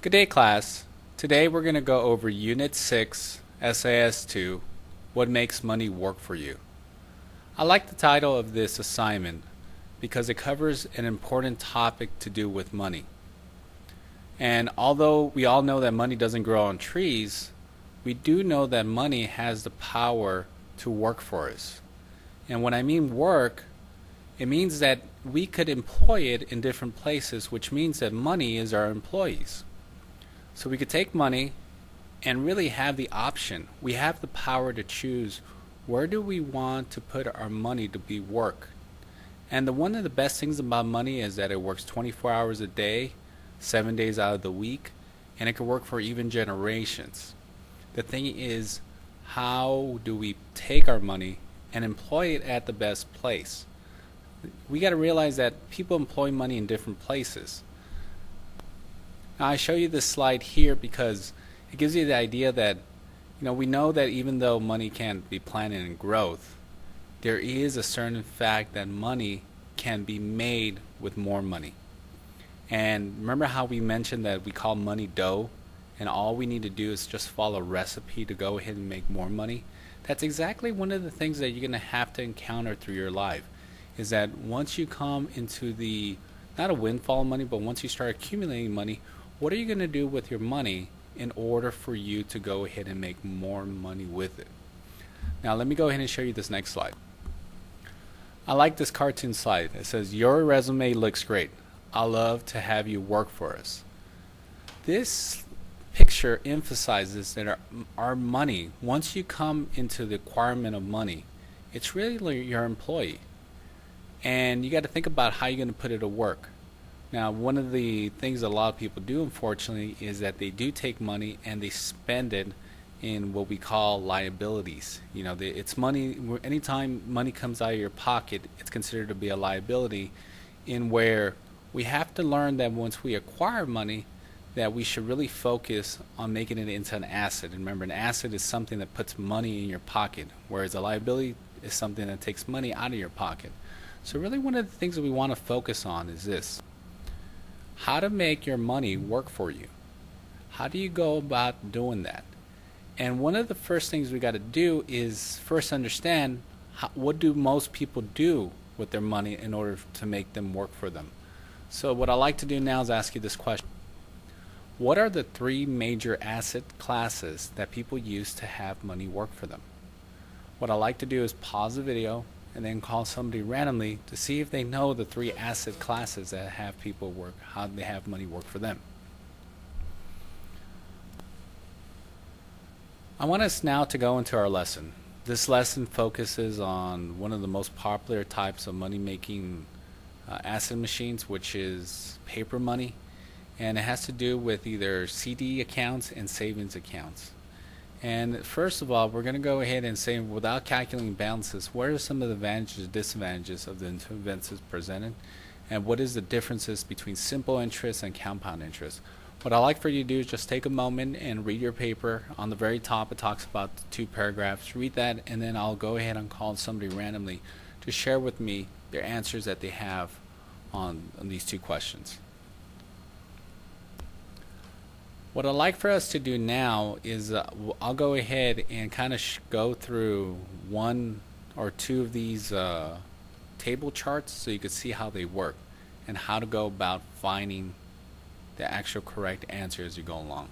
Good day, class. Today we're going to go over Unit 6, SAS 2, What Makes Money Work for You. I like the title of this assignment because it covers an important topic to do with money. And although we all know that money doesn't grow on trees, we do know that money has the power to work for us. And when I mean work, it means that we could employ it in different places, which means that money is our employees. So we could take money and really have the option. We have the power to choose where do we want to put our money to be work. And one of the best things about money is that it works 24 hours a day, 7 days out of the week, and it can work for even generations. The thing is, how do we take our money and employ it at the best place? We got to realize that people employ money in different places. Now I show you this slide here because it gives you the idea that we know that even though money can be planted in growth, there is a certain fact that money can be made with more money. And remember how we mentioned that we call money dough, and all we need to do is just follow a recipe to go ahead and make more money? That's exactly one of the things that you're going to have to encounter through your life, is that once you come into not a windfall of money, but once you start accumulating money, what are you going to do with your money in order for you to go ahead and make more money with it? Now let me go ahead and show you this next slide. I like this cartoon slide. It says, "Your resume looks great. I'd love to have you work for us." This picture emphasizes that our money, once you come into the acquirement of money, it's really your employee. And you got to think about how you're going to put it to work. Now, one of the things a lot of people do, unfortunately, is that they do take money and they spend it in what we call liabilities. It's money. Anytime money comes out of your pocket, it's considered to be a liability, in where we have to learn that once we acquire money, that we should really focus on making it into an asset. And remember, an asset is something that puts money in your pocket, whereas a liability is something that takes money out of your pocket. So really one of the things that we want to focus on is this: how to make your money work for you. How do you go about doing that? And one of the first things we got to do is first understand what do most people do with their money in order to make them work for them. So what I like to do now is ask you this question: what are the three major asset classes that people use to have money work for them? What I like to do is pause the video and then call somebody randomly to see if they know the three asset classes that have people work, how they have money work for them. I want us now to go into our lesson. This lesson focuses on one of the most popular types of money making asset machines, which is paper money, and it has to do with either CD accounts and savings accounts. And first of all, we're going to go ahead and say, without calculating balances, what are some of the advantages and disadvantages of the investments presented, and what is the differences between simple interest and compound interest? What I like for you to do is just take a moment and read your paper. On the very top, it talks about the two paragraphs. Read that, and then I'll go ahead and call somebody randomly to share with me their answers that they have on these two questions. What I'd like for us to do now is I'll go ahead and kind of go through one or two of these table charts so you can see how they work and how to go about finding the actual correct answer as you go along.